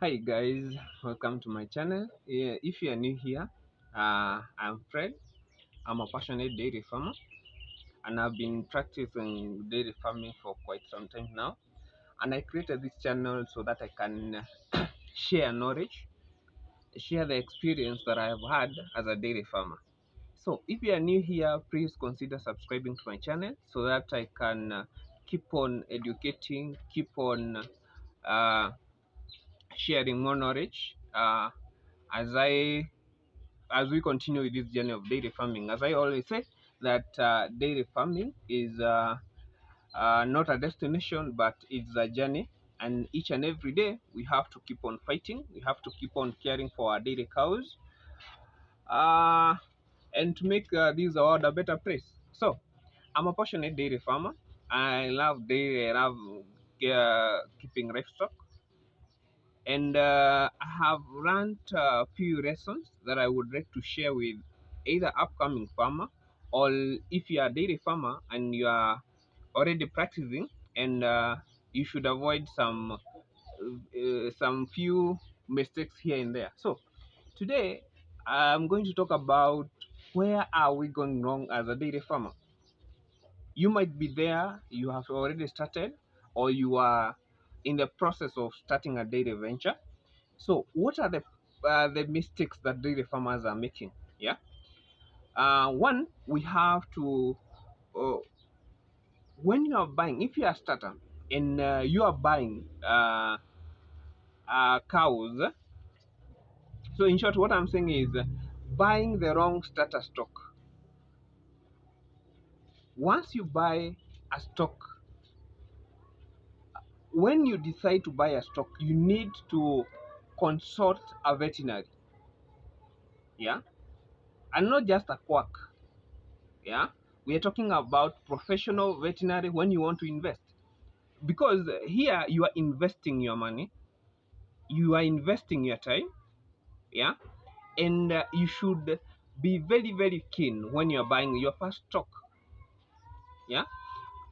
Hi guys, welcome to my channel. If you are new here, I'm Fred. I'm a passionate dairy farmer and I've been practicing dairy farming for quite some time now. And I created this channel so that I can share knowledge, share the experience that I have had as a dairy farmer. So if you are new here, please consider subscribing to my channel so that I can keep on educating, keep on uh, sharing more knowledge as we continue with this journey of dairy farming. As I always say, that dairy farming is not a destination, but it's a journey. And each and every day, we have to keep on fighting. We have to keep on caring for our dairy cows, uh, and to make this world a better place. So, I'm a passionate dairy farmer. I love dairy. I love keeping livestock. And I have learned a few lessons that I would like to share with either upcoming farmer, or if you are a dairy farmer and you are already practicing, and you should avoid some few mistakes here and there. So today I'm going to talk about where are we going wrong as a dairy farmer. You might be there, you have already started, or you are in the process of starting a dairy venture. So, what are the mistakes that dairy farmers are making? Yeah. One, we have to uh, when you are buying, if you are a starter and you are buying cows. So, in short, what I'm saying is buying the wrong starter stock. Once you buy a stock, when you decide to buy a stock, you need to consult a veterinary. Yeah, and not just a quack. Yeah, we are talking about professional veterinary when you want to invest, because here you are investing your money, you are investing your time. Yeah, and you should be very keen when you are buying your first stock. Yeah,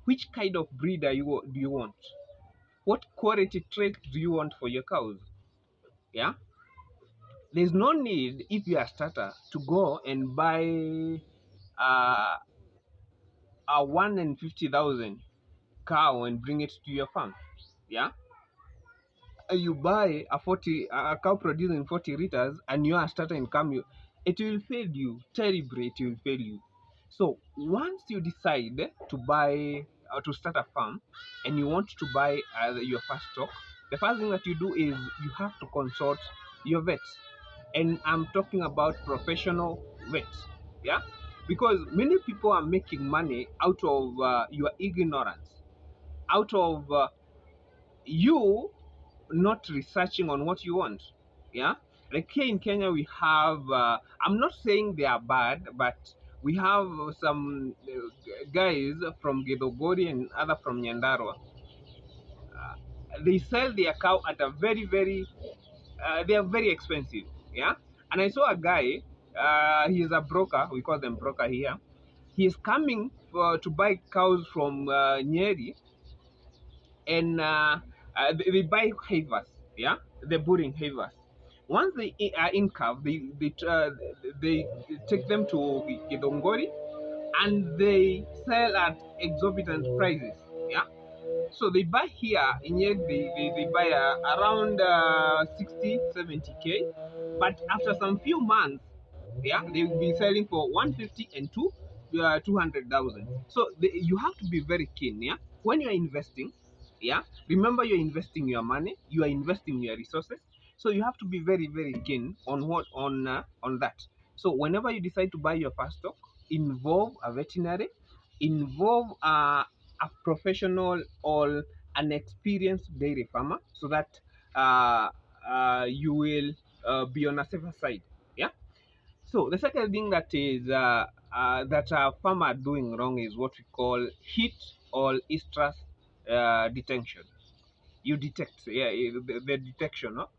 which kind of breeder do you want? What quality trait do you want for your cows? Yeah, there's no need, if you are a starter, to go and buy uh, a 150,000 cow and bring it to your farm. Yeah, you buy a cow producing 40 liters and you are starting income, it will fail you terribly. It will fail you. So once you decide to buy or to start a farm and you want to buy your first stock, the first thing that you do is you have to consult your vet. And I'm talking about professional vets. Yeah, because many people are making money out of your ignorance, out of you not researching on what you want. Yeah, like here in Kenya we have I'm not saying they are bad, but we have some guys from Gedogori and other from Nyandarua. They sell their cow at a very they are very expensive. Yeah, and I saw a guy, he is a broker, we call them broker here. He is coming to buy cows from Nyeri, and they buy havers. Yeah, the breeding havers. Once they are in calf, they take them to Kidongori and they sell at exorbitant prices. Yeah, so they buy here in here, they buy around 60 70K, but after some few months, yeah, they will be selling for 150 and 200,000. So you have to be very keen. Yeah, when you are investing, yeah, remember you're investing your money, you are investing your resources. So you have to be very keen on on that. So whenever you decide to buy your first stock, involve a veterinary, involve a professional or an experienced dairy farmer, so that you will be on a safer side. Yeah. So the second thing that is that farmer are doing wrong is what we call heat or estrus detection. You detect, yeah, the detection. No?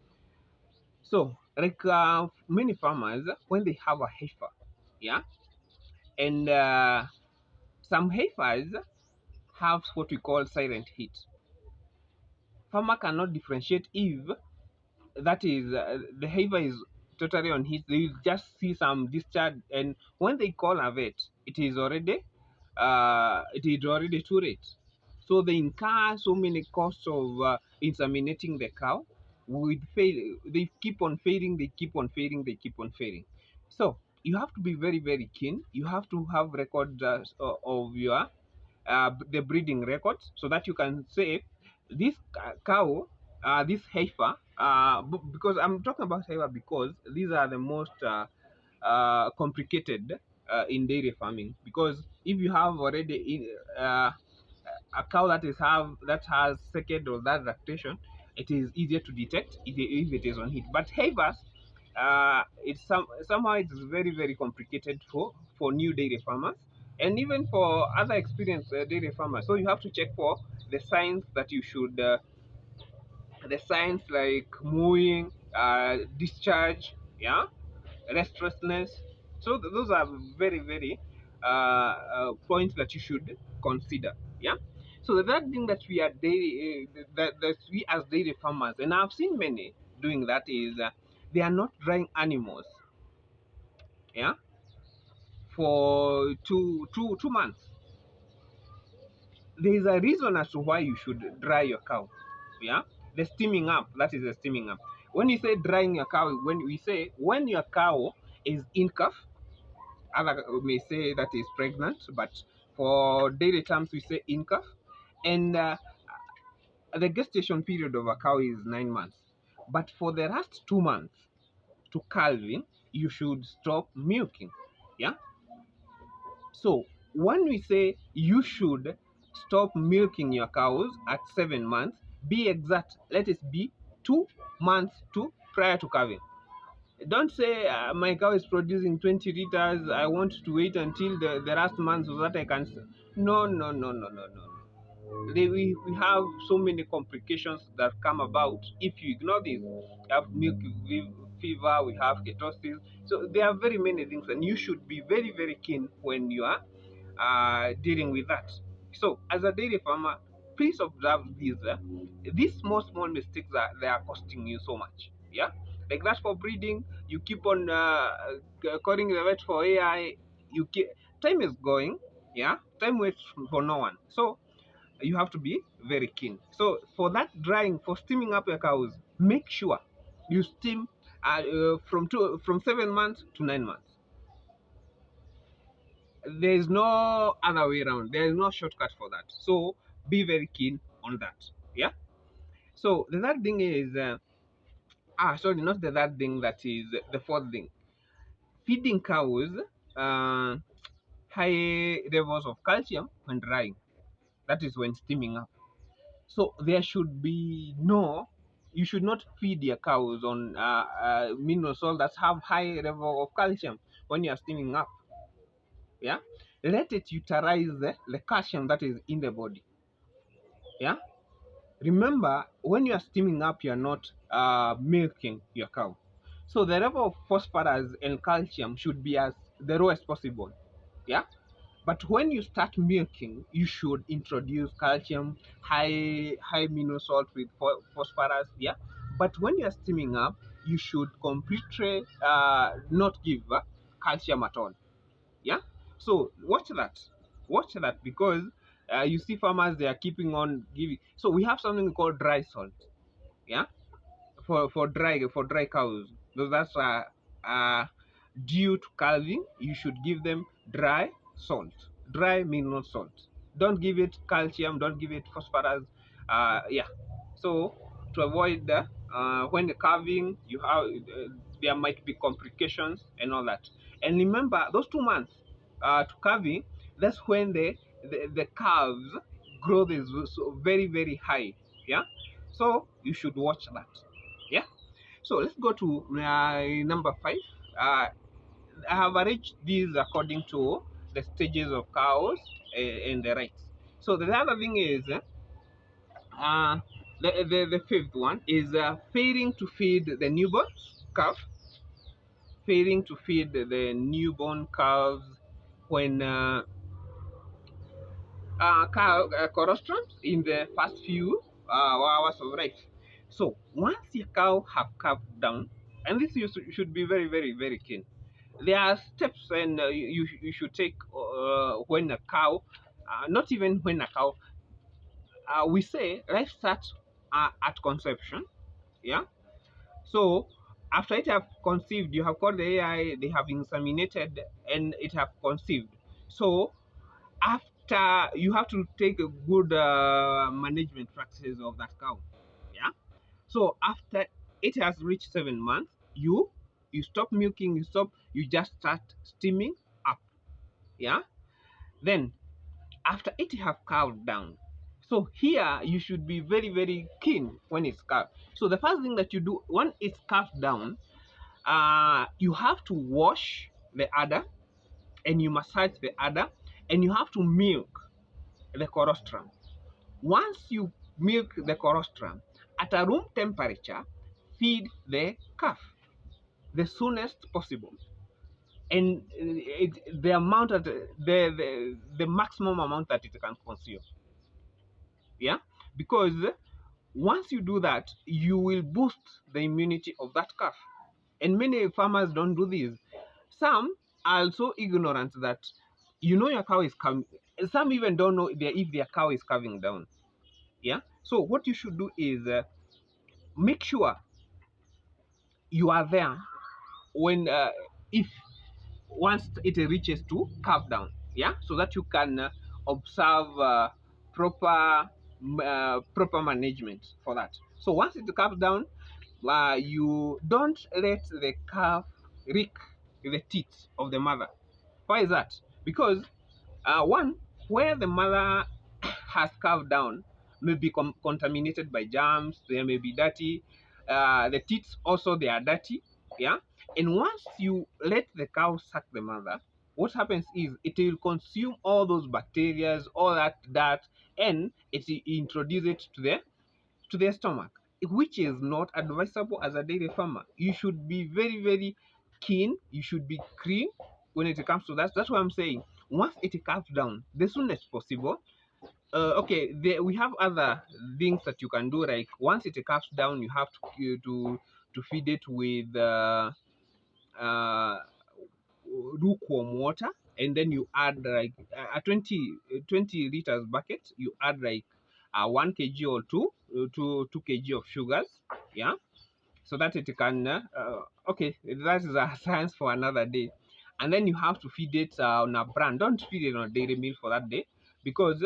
So like many farmers, when they have a heifer, yeah, and some heifers have what we call silent heat. Farmer cannot differentiate if that is the heifer is totally on heat. They will just see some discharge, and when they call a vet, it is already too late. So they incur so many costs of inseminating the cow. With fail, they keep on failing, they keep on failing, they keep on failing. So you have to be very very keen. You have to have record of your the breeding records, so that you can say this cow, this heifer, because I'm talking about heifer because these are the most complicated in dairy farming. Because if you have already a cow that has second or that lactation, it is easier to detect if it is on heat. But heifers, somehow it is very very complicated for new dairy farmers, and even for other experienced dairy farmers. So you have to check for the signs that you should the signs like mooing, discharge, yeah, restlessness. So those are very very points that you should consider. Yeah. So the third thing that we are that we as dairy farmers, and I've seen many doing that, is they are not drying animals. Yeah, for 2 months. There is a reason as to why you should dry your cow. Yeah, the steaming up. That is the steaming up. When you say drying your cow, when your cow is in calf, other may say that is pregnant, but for dairy terms we say in calf, and the gestation period of a cow is 9 months. But for the last 2 months to calving, you should stop milking. Yeah. So when we say you should stop milking your cows at 7 months, be exact. Let it be 2 months to prior to calving. Don't say my cow is producing 20 liters. I want to wait until the last month so that I can. No, no, no, no, no, no. We have so many complications that come about if you ignore this. We have milk fever, we have ketosis. So there are very many things, and you should be very, very keen when you are dealing with that. So, as a dairy farmer, please observe these. These small mistakes they are costing you so much. Yeah, like that for breeding, you keep on calling the vet for AI. You keep, time is going. Yeah, time waits for no one. So you have to be very keen. So for that drying, for steaming up your cows, make sure you steam from 7 months to 9 months. There is no other way around. There is no shortcut for that. So be very keen on that. Yeah. So the third thing is sorry, not the third thing. That is the fourth thing. Feeding cows uh, high levels of calcium when drying. That is when steaming up. So there should be no. You should not feed your cows on mineral salt that have high level of calcium when you are steaming up. Yeah, let it utilize the calcium that is in the body. Yeah, remember when you are steaming up, you are not milking your cow. So the level of phosphorus and calcium should be as the lowest possible. Yeah, but when you start milking, you should introduce calcium, high mineral salt with phosphorus. Yeah, but when you are steaming up, you should completely not give calcium at all. Yeah, so watch that, because you see farmers, they are keeping on giving. So we have something called dry salt. Yeah, for dry cows. So that's uh due to calving, you should give them dry salt, dry mineral salt. Don't give it calcium, don't give it phosphorus. Yeah, so to avoid when calving, you have there might be complications and all that. And remember, those 2 months to calving, that's when the calves growth is so very very high. Yeah, so you should watch that. Yeah, so let's go to number 5. uh, I have arranged these according to the stages of cows and the rights. So the other thing is uh, the fifth one is failing to feed the newborn calf. Failing to feed the newborn calves when colostrums in the first few hours of life. So once your cow have calved down, and this you should be very, very, very keen. There are steps and you should take when a cow, not even when a cow, we say let's start at conception. Yeah. So after it have conceived, you have called the AI, they have inseminated, and it have conceived. So after you have to take a good management practices of that cow. Yeah. So after it has reached 7 months, you stop milking, you just start steaming up. Yeah. Then after it have calved down. So here you should be very, very keen when it's calved. So the first thing that you do when it's calved down, you have to wash the udder and you massage the udder and you have to milk the colostrum. Once you milk the colostrum at a room temperature, feed the calf the soonest possible. And the amount that the maximum amount that it can consume. Yeah, because once you do that, you will boost the immunity of that calf. And many farmers don't do this. Some are so ignorant that your cow is coming. Some even don't know if their cow is calving down. Yeah. So what you should do is make sure you are there when if once it reaches to calve down. Yeah. So that you can observe proper management for that. So once it calves down, you don't let the calf lick the teeth of the mother. Why is that? Because one, where the mother has calved down may be contaminated by germs, they may be dirty. The teeth also they are dirty. Yeah. And once you let the cow suck the mother, what happens is it will consume all those bacteria, all that dirt, and it will introduce it to their stomach, which is not advisable as a dairy farmer. You should be very, very keen. You should be clean when it comes to that. That's what I'm saying. Once it calms down, the soonest possible. Okay, we have other things that you can do. Like once it calms down, you have to feed it with uh, lukewarm water, and then you add like a 20 liters bucket. You add like 1 kg or 2 kg of sugars. Yeah, so that it can okay, that is a science for another day. And then you have to feed it on a bran. Don't feed it on a dairy milk for that day, because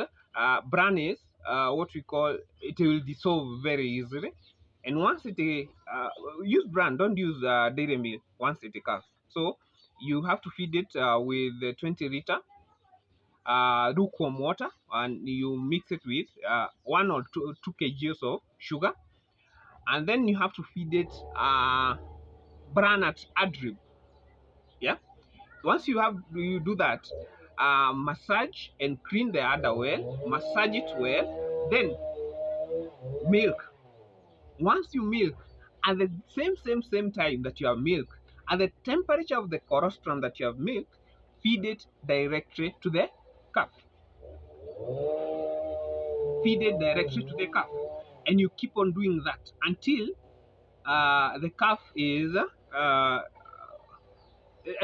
bran is what we call, it will dissolve very easily. And once it use bran, don't use dairy milk once it comes. So you have to feed it with 20 liter lukewarm water, and you mix it with 1 or 2 kgs of sugar, and then you have to feed it bran at adrib. Yeah. Once you do that, massage and clean the udder well, massage it well, then milk. Once you milk, at the same time that you have milk, at the temperature of the colostrum that you have milk, feed it directly to the calf. Feed it directly to the calf, and you keep on doing that until the calf is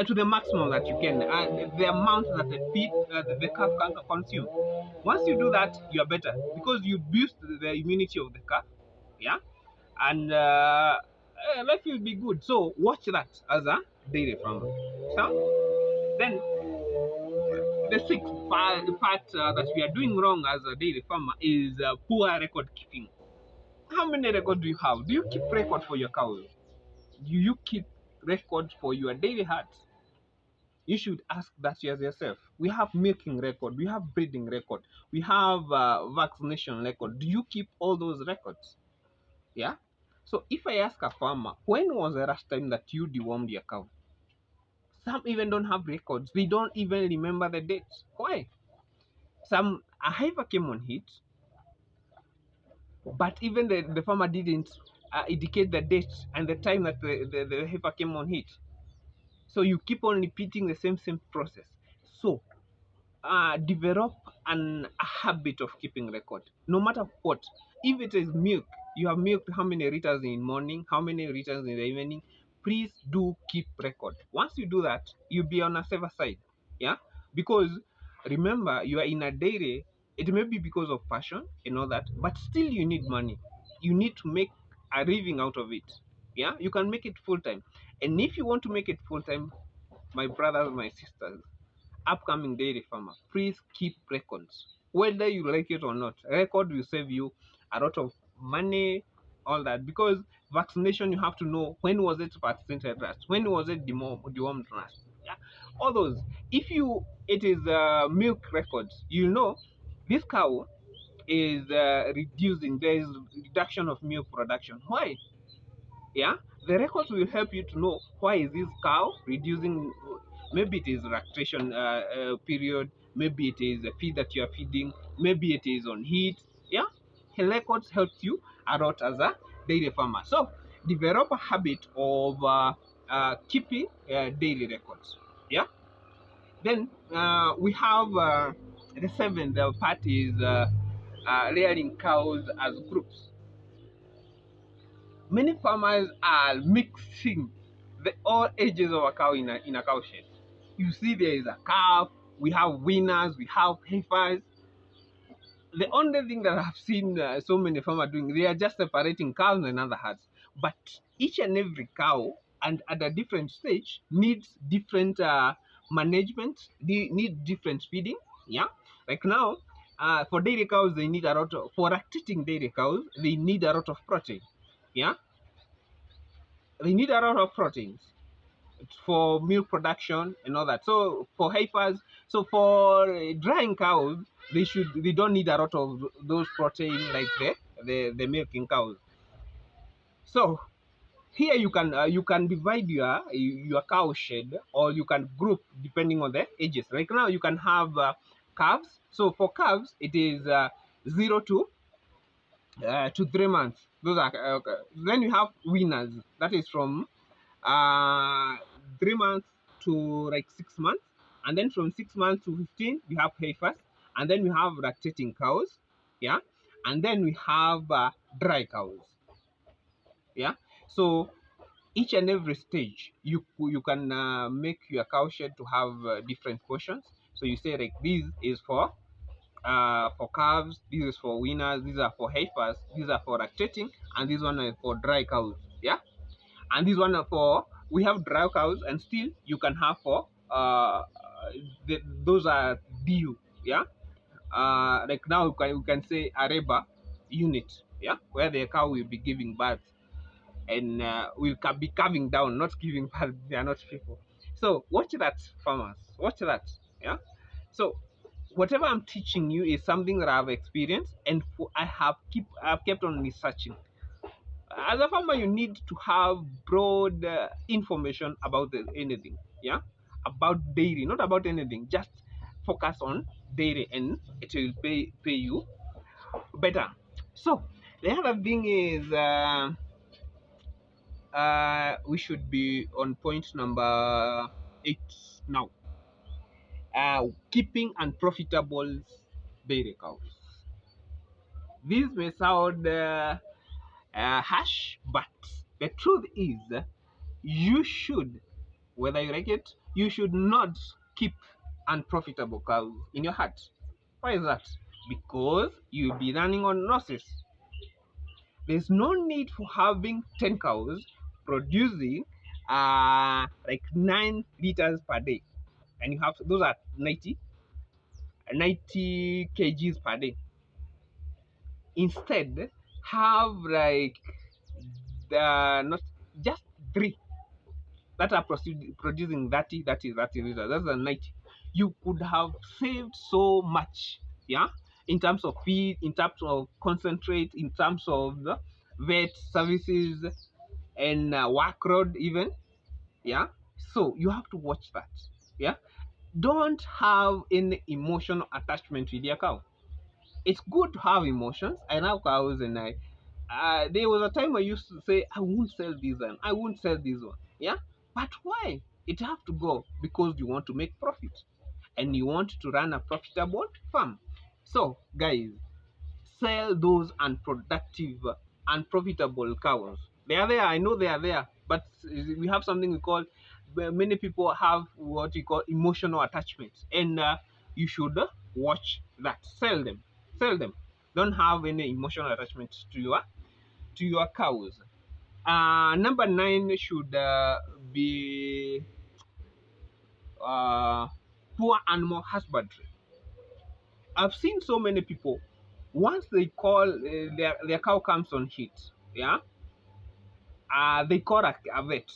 to the maximum that you can, the amount that the calf can consume. Once you do that, you are better, because you boost the immunity of the calf. Yeah. And life will be good. So watch that as a dairy farmer. So then the sixth part that we are doing wrong as a dairy farmer is poor record keeping. How many records do you have? Do you keep record for your cows? Do you keep record for your dairy herds? You should ask that yourself. We have milking record, we have breeding record, we have vaccination record. Do you keep all those records? Yeah. So if I ask a farmer, when was the last time that you dewormed your cow? Some even don't have records. They don't even remember the dates. Why? Some a heifer came on heat, but even the farmer didn't indicate the date and the time that the heifer came on heat. So you keep on repeating the same process. So develop a habit of keeping record, no matter what. If it is milk, you have milked how many liters in morning, how many liters in the evening. Please do keep record. Once you do that, you'll be on a safer side. Yeah, because remember, you are in a dairy. It may be because of passion and all that, but still you need money. You need to make a living out of it. Yeah, you can make it full time, and if you want to make it full time, my brothers, my sisters, upcoming dairy farmer, please keep records. Whether you like it or not, record will save you a lot of money, all that. Because vaccination, you have to know when was it vaccinated last, when was it dewormed last. Yeah, all those. If you it is milk records, you know this cow is reducing. There is reduction of milk production. Why? Yeah, the records will help you to know why is this cow reducing. Maybe it is lactation period, maybe it is a feed that you are feeding, maybe it is on heat. Yeah, the records helps you a lot as a dairy farmer. So develop a habit of keeping daily records. Yeah, then we have the seventh part is rearing cows as groups. Many farmers are mixing all ages of a cow in a cow shed. You see, there is a calf, we have winners, we have heifers. The only thing that I've seen so many farmers doing, they are just separating cows and other herds. But each and every cow, and at a different stage, needs different management, they need different feeding. Yeah, like now, for dairy cows, they need a lot of, for lactating dairy cows, they need a lot of protein. Yeah, they need a lot of proteins for milk production and all that. So for heifers, so for drying cows, they don't need a lot of those protein like the milking cows. So here you can divide your cow shed, or you can group depending on the ages. Right now you can have calves. So for calves it is 0 to 3 months. Those are then you have winners, that is from uh 3 months to like 6 months, and then from 6 months to 15 we have heifers, and then we have lactating cows. Yeah, and then we have dry cows. Yeah, so each and every stage you can make your cow shed to have different portions. So you say like this is for calves, this is for winners, these are for heifers, these are for lactating, and this one is for dry cows. Yeah, and this one for we have dry cows, and still you can have for those are DU. Yeah, like now we can say areba unit. Yeah, where the cow will be giving birth, and will be calving down, not giving birth. They are not people. So watch that, farmers, watch that. Yeah, so whatever I'm teaching you is something that I've experienced, and I've kept on researching. As a farmer, you need to have broad information about anything. Yeah, about dairy, not about anything. Just focus on dairy, and it will pay you better. So the other thing is we should be on point number 8 now. Keeping unprofitable dairy cows. This may sound harsh, but the truth is, you should, whether you like it, you should not keep unprofitable cows in your hut. Why is that? Because you'll be running on losses. There's no need for having 10 cows producing like 9 liters per day, and you have those are 90 kgs per day. Instead, have like not just 3 that are producing 30 liters. That's a 90. You could have saved so much. Yeah, in terms of feed, in terms of concentrate, in terms of vet services, and workload even. Yeah, so you have to watch that. Yeah, don't have any emotional attachment with your cow. It's good to have emotions. I love cows, and there was a time I used to say I won't sell this one, I won't sell this one. Yeah, but why? It have to go because you want to make profit, and you want to run a profitable farm. So guys, sell those unproductive unprofitable cows. They are there. I know they are there, but we have something we call. Many people have what we call emotional attachments, and you should watch that. Sell them. Sell them. Don't have any emotional attachments to your cows. Number 9 should be poor animal husbandry. I've seen so many people, once they call their cow comes on heat, yeah, they call a vet.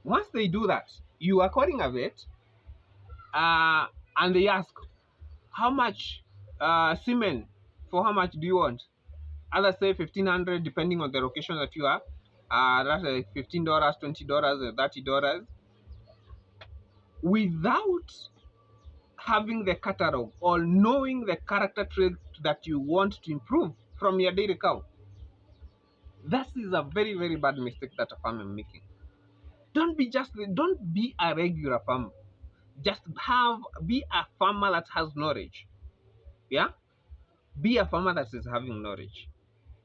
Once they do that, you are calling a vet, and they ask, how much semen, for how much do you want? Others say 1,500, depending on the location that you are. That's like $15, $20, $30. Without having the catalog or knowing the character trait that you want to improve from your dairy cow. That is a very, very bad mistake that a farmer is making. Don't be a regular farmer. Just be a farmer that has knowledge. Yeah? Be a farmer that is having knowledge.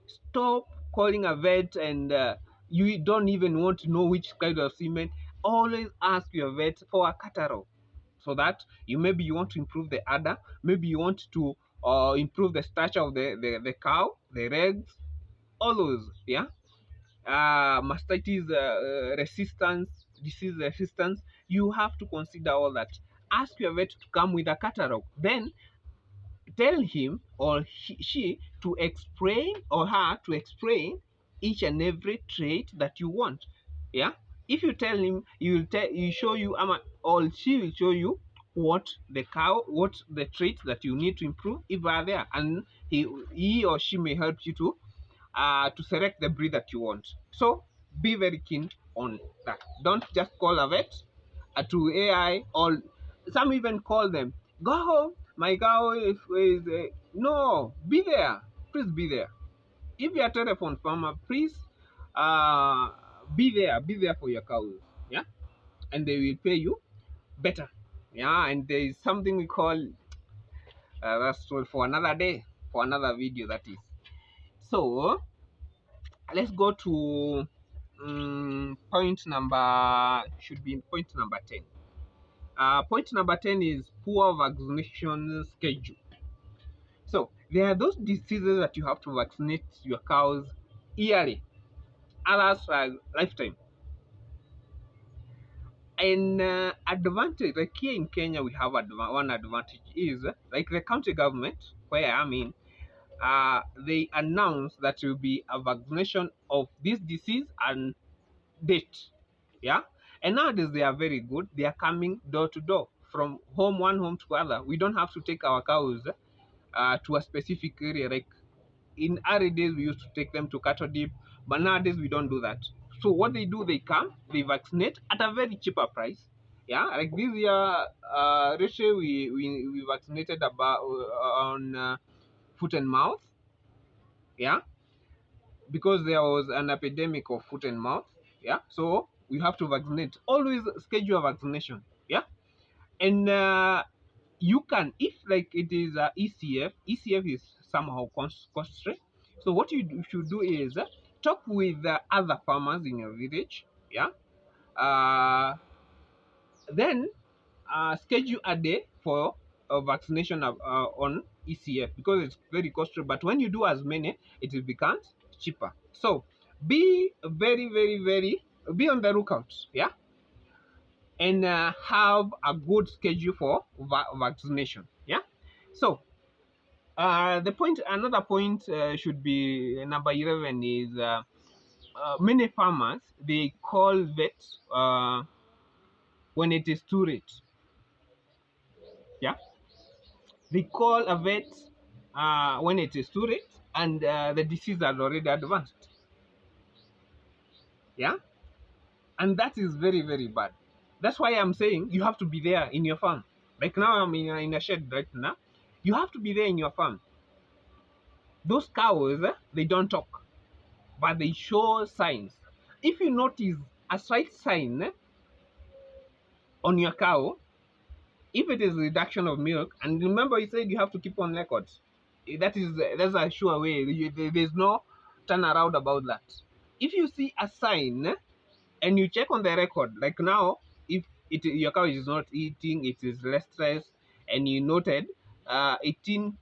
Stop calling a vet and you don't even want to know which kind of semen. Always ask your vet for a catalog, so that maybe you want to improve the udder, maybe you want to improve the stature of the cow, the legs, all those. Yeah. Mastitis resistance, disease resistance. You have to consider all that. Ask your vet to come with a catalog. Then tell him or she to explain, or her to explain each and every trait that you want. Yeah. If you tell him, you show you, or she will show you what the traits that you need to improve if are there, and he or she may help you to select the breed that you want. So be very keen on that. Don't just call a vet to AI, or some even call them, go home, my cow is no, be there. Please be there. If you're a telephone farmer, please uh, be there for your cows. Yeah. And they will pay you better. Yeah. And there is something we call that's for another day, for another video, that is. So let's go to point number 10. Point number 10 is poor vaccination schedule. So there are those diseases that you have to vaccinate your cows yearly, others are lifetime. And advantage, like here in Kenya, we have one advantage is like the county government where I'm in, they announce that there will be a vaccination of this disease and date. Yeah. And nowadays they are very good. They are coming door to door, from one home to other. We don't have to take our cows to a specific area. Like in early days, we used to take them to cattle dip, but nowadays we don't do that. So what they do, they come, they vaccinate at a very cheaper price. Yeah, like this year, Rachel, we vaccinated about on foot and mouth. Yeah, because there was an epidemic of foot and mouth. Yeah, so we have to vaccinate. Always schedule a vaccination. Yeah, and you can, if like it is ECF is somehow costly. So what should do is talk with the other farmers in your village. Yeah, then schedule a day for a vaccination on ECF, because it's very costly. But when you do as many, it becomes cheaper. So be very, very, very, be on the lookout. Yeah, and have a good schedule for vaccination. Yeah. So another point should be number 11 is many farmers, they call vets when it is too late. Yeah, they call a vet when it is too late and the disease has already advanced. Yeah, and that is very, very bad. That's why I'm saying you have to be there in your farm. Like now I'm in a shed right now. You have to be there in your farm. Those cows, they don't talk, but they show signs. If you notice a slight sign on your cow, if it is reduction of milk, and remember you said you have to keep on records, that's a sure way. There's no turn around about that. If you see a sign and you check on the record, like now, if your cow is not eating, it is less stress, and you noted 18,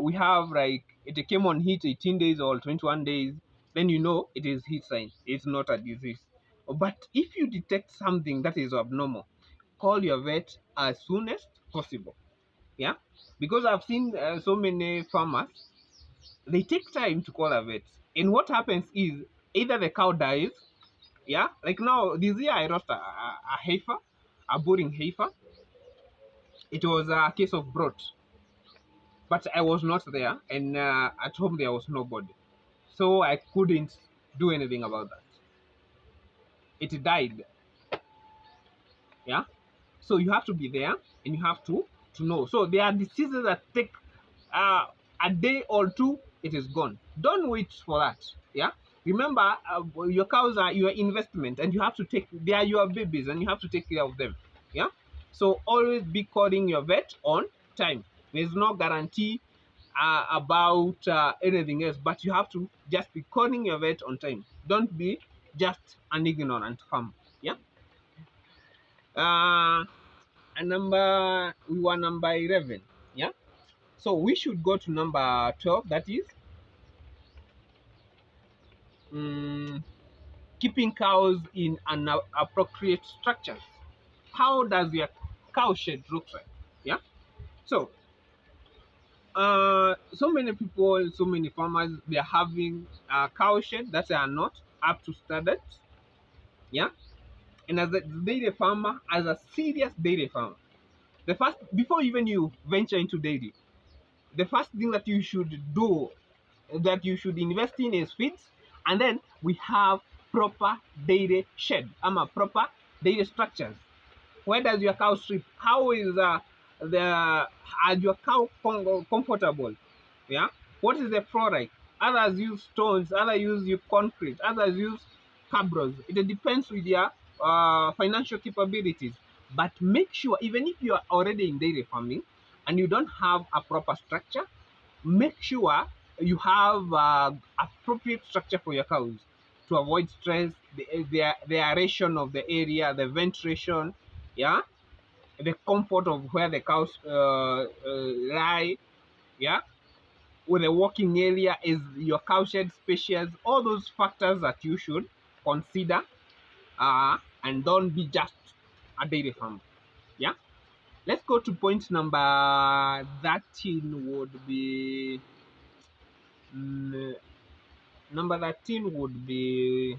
we have like it came on heat 18 days or 21 days, then you know it is heat sign, it's not a disease. But if you detect something that is abnormal, call your vet as soon as possible. Yeah, because I've seen so many farmers, they take time to call a vet, and what happens is either the cow dies. Yeah, like now this year I lost a heifer, a boring heifer. It was a case of broth, but I was not there, and at home there was nobody, so I couldn't do anything about that. It died. Yeah, so you have to be there, and you have to know. So there are diseases that take uh, a day or two, it is gone. Don't wait for that. Yeah, remember, your cows are your investment, and you have to take, they are your babies, and you have to take care of them. Yeah, so always be calling your vet on time. There's no guarantee about anything else, but you have to just be calling your vet on time. Don't be just an ignorant farmer. Yeah. uh and we were number 11. Yeah, so we should go to number 12, that is um, keeping cows in an appropriate structures. How does your cow shed look like? Yeah, so so many people, so many farmers, they are having cow shed that are not up to standards. Yeah, and as a dairy farmer, as a serious dairy farmer, the first, before even you venture into dairy, the first thing that you should do, that you should invest in, is feeds, and then we have proper dairy shed, proper dairy structures. Where does your cow sleep? How is the are your cow comfortable? Yeah, what is the floor like? Others use stones, others use concrete, others use cabros. It depends with their financial capabilities. But make sure, even if you are already in dairy farming and you don't have a proper structure, make sure you have appropriate structure for your cows to avoid stress, the aeration of the area, the ventilation, yeah, the comfort of where the cows lie, yeah, with the walking area, is your cow shed spacious, all those factors that you should consider, and don't be just a dairy farm. Yeah, let's go to point number 13 would be mm, number 13 would be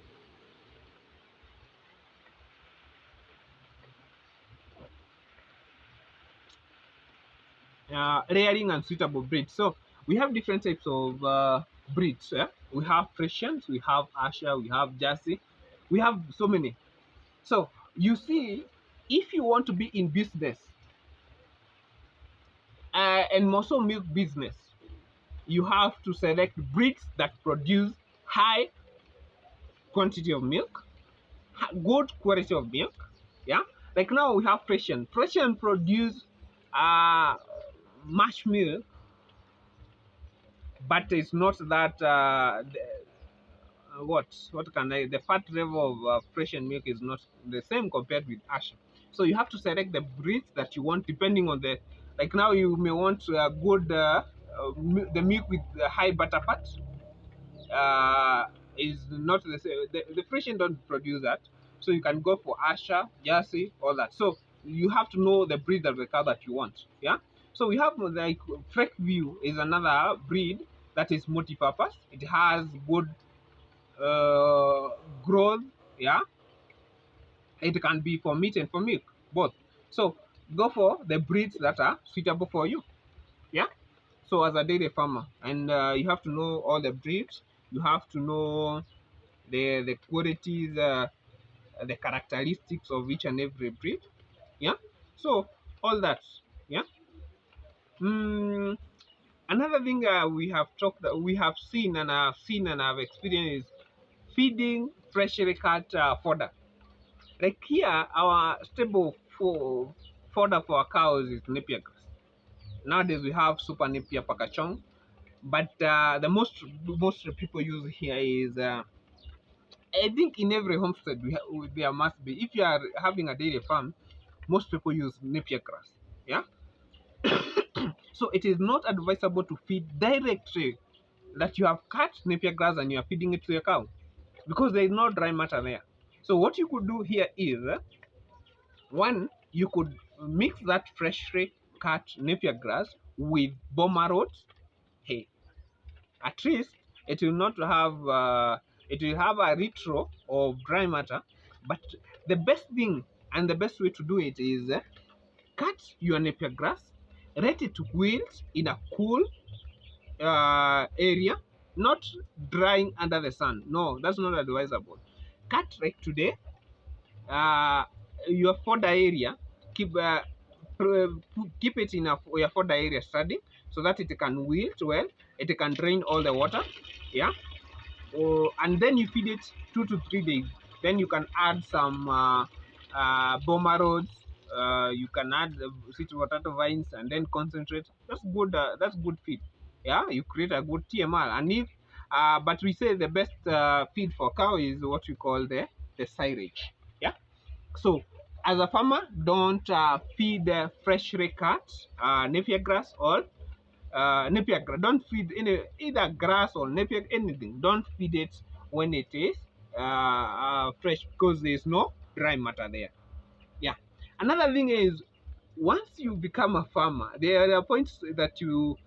rearing and suitable breeds. So we have different types of breeds. We have Frisians, we have Asher, we have Jersey, we have so many. So you see, if you want to be in business and also milk business, you have to select breeds that produce high quantity of milk, good quality of milk. Yeah, like now we have Frisian. Frisian produce uh, much milk, but it's not that what can I, the fat level of Frisian milk is not the same compared with Asher. So you have to select the breeds that you want depending on the, like now you may want a good the milk with the high butter fat uh, is not the same. The Frisian don't produce that, so you can go for Asher, Jersey, all that. So you have to know the breed of the cow that you want. Yeah. So we have like Freck View is another breed that is multi-purpose. It has good uh, growth. Yeah, it can be for meat and for milk, both. So go for the breeds that are suitable for you. Yeah, so as a dairy farmer, and you have to know all the breeds, you have to know the qualities, the characteristics of each and every breed. Yeah, so all that. Yeah. mm, Another thing we have seen and I've experienced is feeding freshly cut fodder. Like here, our stable for fodder for our cows is napier grass. Nowadays we have super napier pakachong. But the most people use here is I think in every homestead there must be. If you are having a dairy farm, most people use napier grass. Yeah. So it is not advisable to feed directly that you have cut napier grass and you are feeding it to your cow because there is no dry matter there. So what you could do here is one, you could mix that freshly cut napier grass with boma rods hay. At least it will not have it will have a retro of dry matter, but the best thing and the best way to do it is cut your napier grass, let it wilt in a cool area, not drying under the sun. No, that's not advisable. Cut like today, uh, your fodder area, keep keep it in your fodder area study so that it can wilt well, it can drain all the water. Yeah. And then you feed it 2 to 3 days. Then you can add some boma rods. You can add sweet potato vines and then concentrate. That's good. That's good feed. Yeah, you create a good TMR. And if but we say the best feed for cow is what we call the silage. Yeah. So as a farmer, don't feed freshly cut napier grass or napier grass. Don't feed any either grass or napier anything. Don't feed it when it is fresh because there is no dry matter there. Yeah. Another thing is once you become a farmer, there are points that you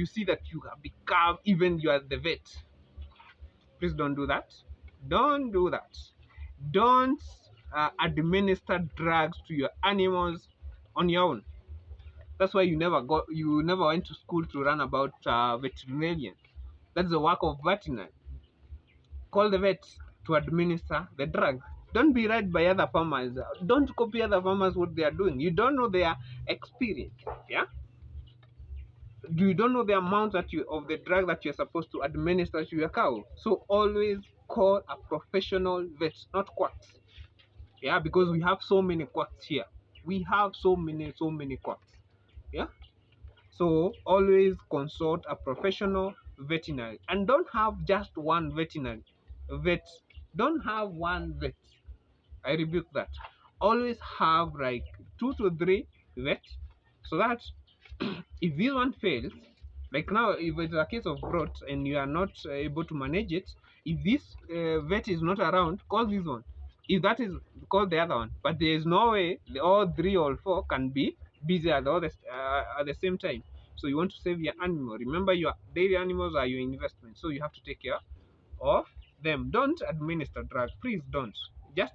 see that you have become even you are the vet. Please don't do that. Don't do that. Don't administer drugs to your animals on your own. That's why you never went to school to learn about veterinarian. That's the work of veterinary. Call the vet to administer the drug. Don't be read by other farmers. Don't copy other farmers what they are doing. You don't know their experience. Yeah. You don't know the amount that you of the drug that you're supposed to administer to your cow. So always call a professional vet, not quacks. Yeah, because we have so many quacks here. We have so many quacks. Yeah. So always consult a professional veterinary and don't have just one veterinary vet. Don't have one vet. I rebuke that. Always have like 2 to 3 vets so that if this one fails, like now, if it's a case of growth and you are not able to manage it, if this vet is not around, call this one. If that is, call the other one. But there is no way all 3 or 4 can be busy at the same time. So you want to save your animal. Remember, your dairy animals are your investment, so you have to take care of them. Don't administer drugs. Please don't. Just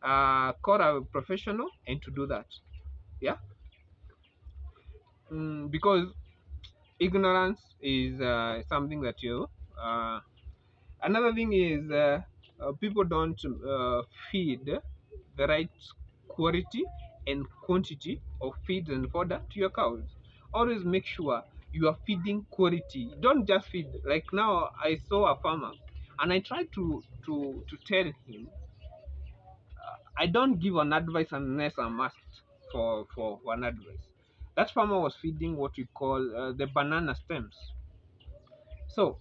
call a professional and to do that. Yeah. Because ignorance is something that you another thing is people don't feed the right quality and quantity of feed and fodder to your cows. Always make sure you are feeding quality. Don't just feed. Like now I saw a farmer and I tried to tell him I don't give an advice unless I'm asked for an advice. That farmer was feeding what we call the banana stems. So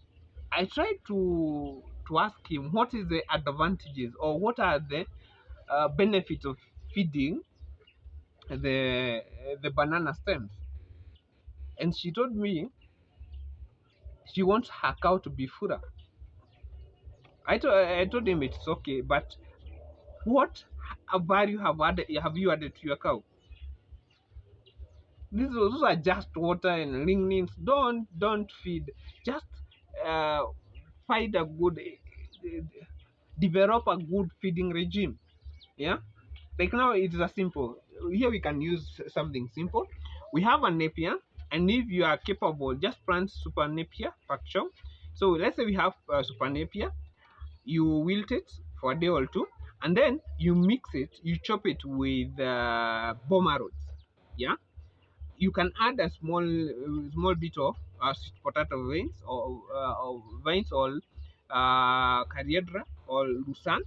I tried to ask him what is the advantages or what are the benefits of feeding the banana stems, and she told me she wants her cow to be fuller. I told him it's okay, but what value have you added to your cow? Those are just water and lignins. Don't feed. Just uh, find a good develop a good feeding regime. Yeah, like now it is a simple. Here we can use something simple. We have a napier, and if you are capable, just plant super napier fraction. So let's say we have super napier. You wilt it for a day or two, and then you mix it. You chop it with boma rods. Yeah, you can add a small bit of sweet potato veins or vines or cariadra or lusan.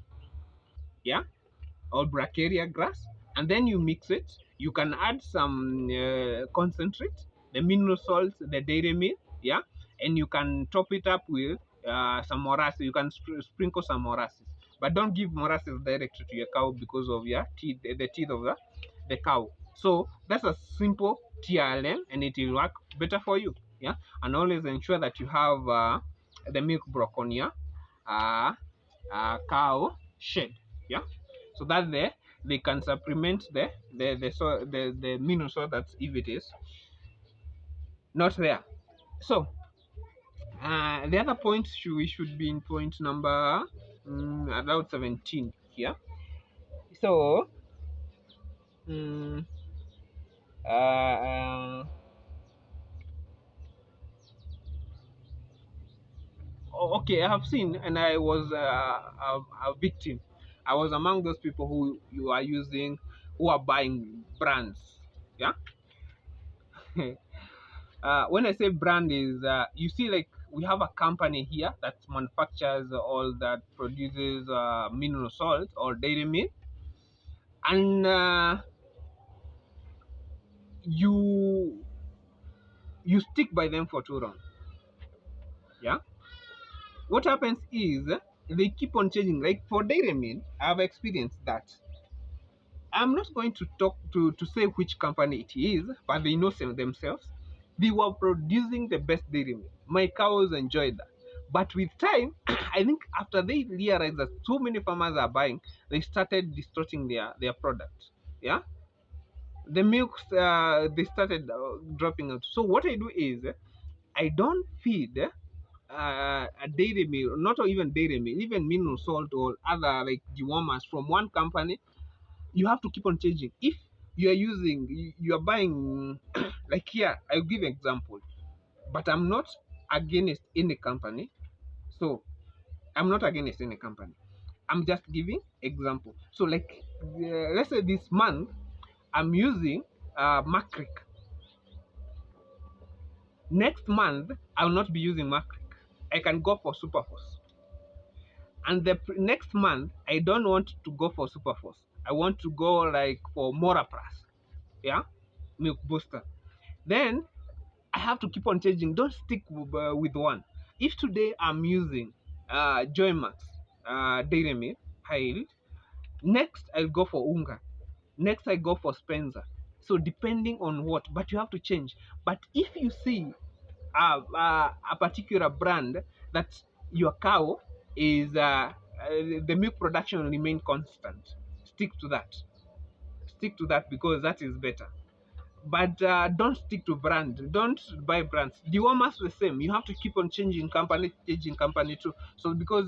Yeah, or bracharia grass, and then you mix it. You can add some concentrate, the mineral salts, the dairy meal. yeah, and you can top it up with some molasses. You can sprinkle some molasses, but don't give molasses directly to your cow because of your teeth, the teeth of the cow. So that's a simple TRLM, and it will work better for you. Yeah, and always ensure that you have the milk block on your uh, cow shed. Yeah, so that they can supplement the mineral soil that if it is not there. So the other point we should be in point number about 17 here. So mm, uh, uh, okay, I have seen, and I was a victim. I was among those people who you are using, who are buying brands. Yeah. When I say brand is, you see, like we have a company here that manufactures all that produces mineral salt or dairy milk, and you you stick by them for too long. Yeah. What happens is they keep on changing. Like for dairy milk, I've experienced that. I'm not going to talk to say which company it is, but they know themselves. They were producing the best dairy milk. My cows enjoyed that. But with time, I think after they realized that so many farmers are buying, they started distorting their product. Yeah, the milks they started dropping out. So what I do is I don't feed a dairy meal, not even dairy meal, even mineral salt or other like dewormers from one company. You have to keep on changing. If you are using, you are buying, like here, I'll give an example, but I'm not against any company. So I'm not against any company. I'm just giving example. So like, let's say this month, I'm using Macric. Next month, I will not be using Macric. I can go for Superforce. And the next month, I don't want to go for Superforce. I want to go like for Mora Plus. Yeah, milk booster. Then I have to keep on changing. Don't stick with one. If today I'm using Joymax Dairy Milk High, next I'll go for Unga. Next I go for Spencer. So depending on what, but you have to change. But if you see a particular brand that your cow is the milk production remain constant, stick to that. Stick to that because that is better. But don't stick to brand. Don't buy brands. Dewormers the same. You have to keep on changing company too. So because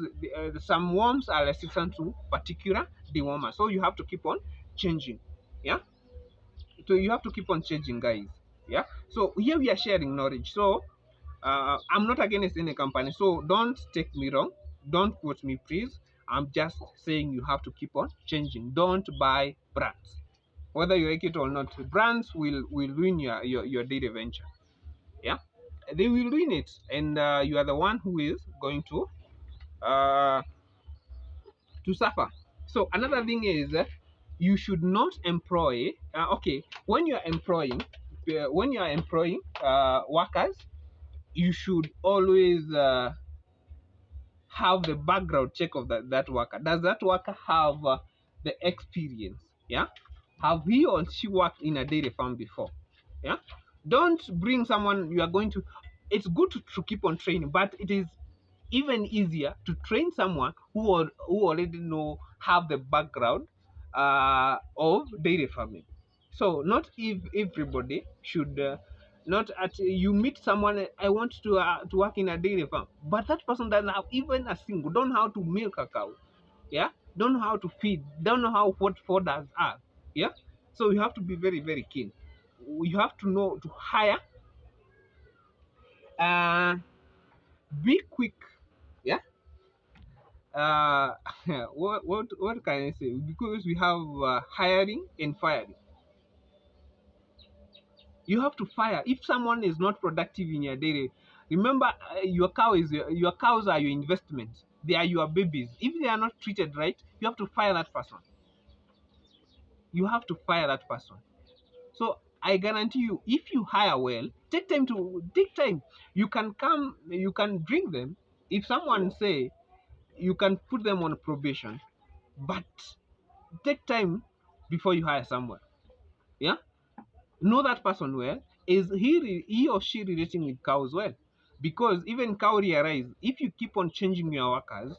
some worms are resistant to particular dewormer, so you have to keep on changing. Yeah. So you have to keep on changing, guys. Yeah. So here we are sharing knowledge. So I'm not against any company. So don't take me wrong. Don't quote me, please. I'm just saying you have to keep on changing. Don't buy brands. Whether you like it or not, brands will ruin your daily venture. Yeah, they will ruin it, and you are the one who is going uh, to suffer. So another thing is you should not employ. Okay, when you are employing workers, you should always have the background check of that worker. Does that worker have the experience? Yeah. Have he or she worked in a dairy farm before? Yeah. Don't bring someone you are going to. It's good to keep on training, but it is even easier to train someone who already know have the background of dairy farming. So not if everybody should not at you meet someone I want to work in a dairy farm, but that person doesn't have even a single, don't know how to milk a cow, yeah, don't know how to feed, don't know how what fodders are, yeah. So you have to be very very keen. You have to know to hire, uh, be quick, yeah. uh what can I say? Because we have hiring and firing. You have to fire if someone is not productive in your dairy. Remember, your cows are your investment. They are your babies. If they are not treated right, you have to fire that person. You have to fire that person. So I guarantee you, if you hire well, take time. You can come, you can bring them. If someone say you can put them on probation, but take time before you hire someone. Yeah, know that person well. Is he or she relating with cows well? Because even cow realize if you keep on changing your workers,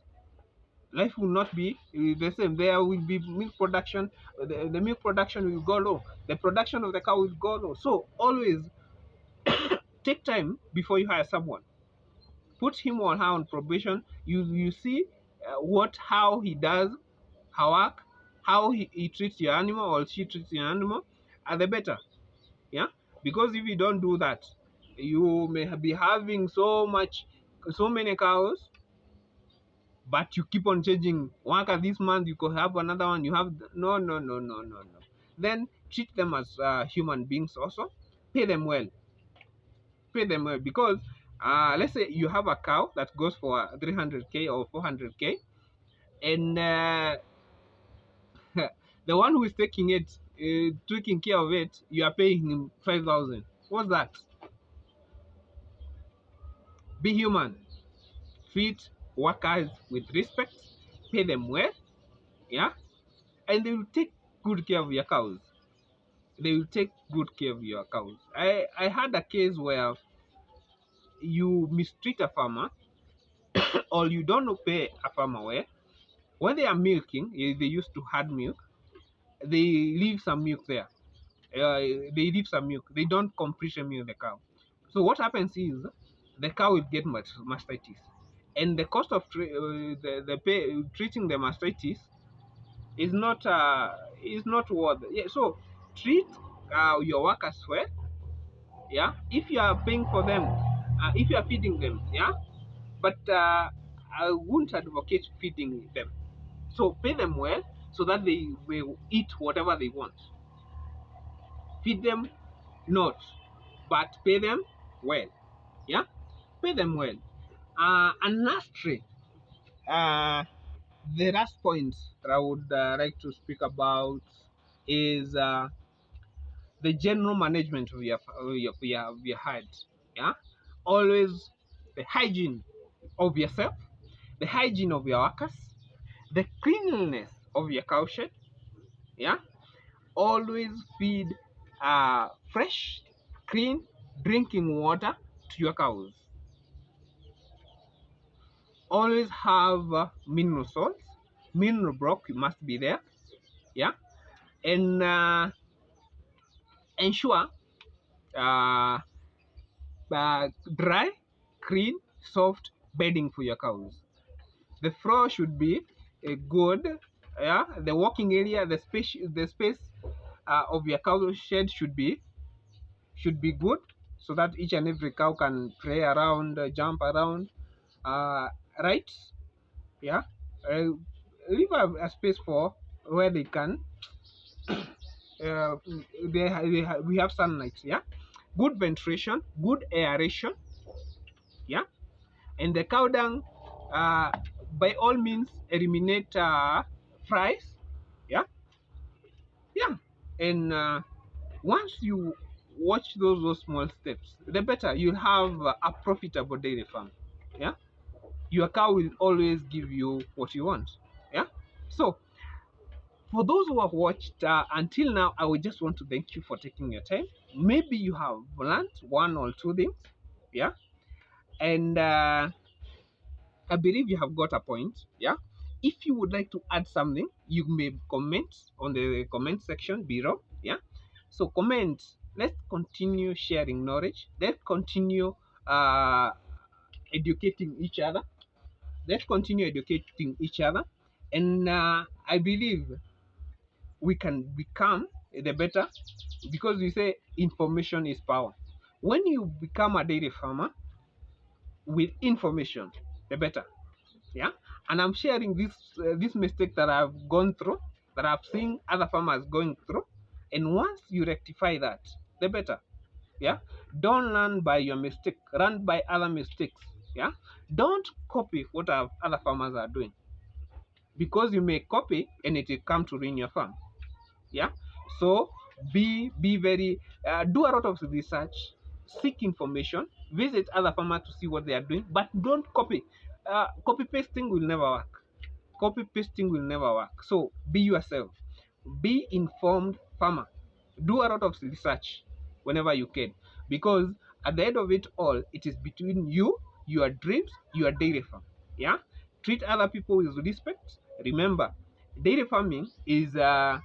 life will not be the same. There will be milk production. The milk production will go low. The production of the cow will go low. So always take time before you hire someone. Put him or her on probation. You see how he does her work, how he treats your animal or she treats your animal, and the better. Yeah, because if you don't do that, you may be having so many cows, but you keep on changing worker. This month you could have another one. You have no. Then treat them as human beings also. Pay them well. Pay them well, because let's say you have a cow that goes for 300k or 400k, and the one who is taking care of it, you are paying him 5,000. What's that? Be human. Treat workers with respect. Pay them well. Yeah, and they will take good care of your cows. They will take good care of your cows. I had a case where you mistreat a farmer or you don't pay a farmer well. When they are milking, they used to hard milk. They leave some milk there. They leave some milk. They don't completely milk the cow. So what happens is the cow will get mastitis, and the cost of treating the mastitis is not worth it. Yeah, so treat your workers well. Yeah, if you are paying for them, if you are feeding them, yeah, but I wouldn't advocate feeding them. So pay them well so that they will eat whatever they want. Feed them not, but pay them well. Yeah, pay them well. And lastly, the last point that I would like to speak about is the general management of your herd. Yeah, always the hygiene of yourself, the hygiene of your workers, the cleanliness of your cow shed. Yeah, always feed fresh, clean drinking water to your cows. Always have mineral salts, mineral block must be there. Yeah, and ensure uh, dry, clean, soft bedding for your cows. The floor should be good. Yeah, the walking area, the space of your cow shed should be good, so that each and every cow can play around, jump around. Uh, right? Yeah. Uh, Leave a space for where they can. Uh, we have sunlight. Yeah. Good ventilation, good aeration. Yeah, and the cow dung, uh, by all means eliminate flies. Yeah, yeah, and once you watch those small steps, the better you have a profitable dairy farm. Yeah, your cow will always give you what you want. Yeah, so for those who have watched until now, I would just want to thank you for taking your time. Maybe you have learned one or two things. Yeah, and I believe you have got a point. Yeah. If you would like to add something, you may comment on the comment section below. Yeah. So comment. Let's continue sharing knowledge. Let's continue uh, educating each other. Let's continue educating each other. And I believe we can become the better, because we say information is power. When you become a dairy farmer with information, the better. Yeah, and I'm sharing this mistake that I've gone through, that I've seen other farmers going through, and once you rectify that, the better. Yeah, don't learn by your mistake, learn by other mistakes. Yeah, don't copy what other farmers are doing, because you may copy and it will come to ruin your farm. Yeah, so Be very do a lot of research, seek information, visit other farmers to see what they are doing, but don't copy. Copy pasting will never work. Copy pasting will never work. So be yourself. Be informed farmer. Do a lot of research whenever you can, because at the end of it all, it is between you, your dreams, your dairy farm. Yeah, treat other people with respect. Remember, dairy farming is a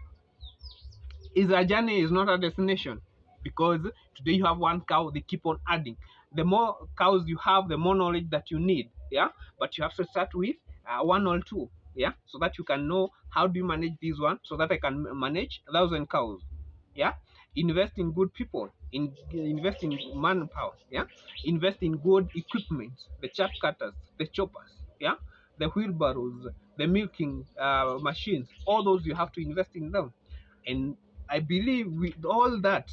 journey, is not a destination, because today you have one cow, they keep on adding. The more cows you have, the more knowledge that you need. Yeah, but you have to start with one or two. Yeah, so that you can know how do you manage this one, so that I can manage 1,000 cows. Yeah, invest in good people, invest in manpower. Yeah, invest in good equipment, the chaff cutters, the choppers. Yeah, the wheelbarrows, the milking machines, all those you have to invest in them. And I believe with all that,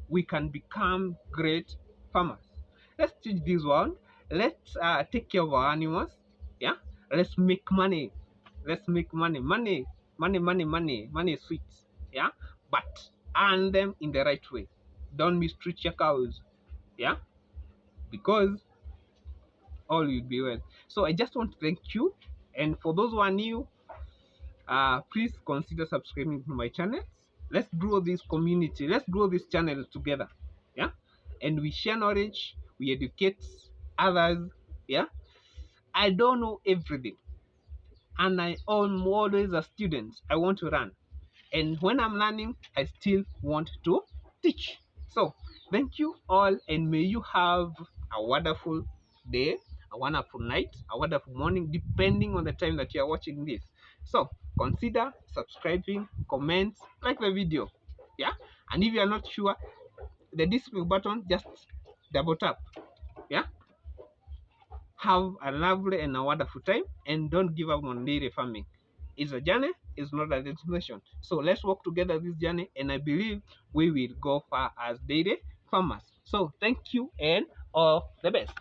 we can become great farmers. Let's teach this one. Let's take care of our animals. Yeah. Let's make money. Let's make money. Money is sweet. Yeah. But earn them in the right way. Don't mistreat your cows. Yeah. Because all will be well. So I just want to thank you. And for those who are new, please consider subscribing to my channel. Let's grow this community, let's grow this channel together. Yeah, and we share knowledge, we educate others. Yeah, I don't know everything, and I am always a student. I want to learn, and when I'm learning, I still want to teach. So thank you all, and may you have a wonderful day, a wonderful night, a wonderful morning, depending on the time that you are watching this. So consider subscribing, comment, like the video. Yeah, and if you are not sure, the display button, just double tap. Yeah, have a lovely and a wonderful time, and don't give up on dairy farming. It's a journey, it's not a destination. So let's work together this journey, and I believe we will go far as dairy farmers. So thank you, and all the best.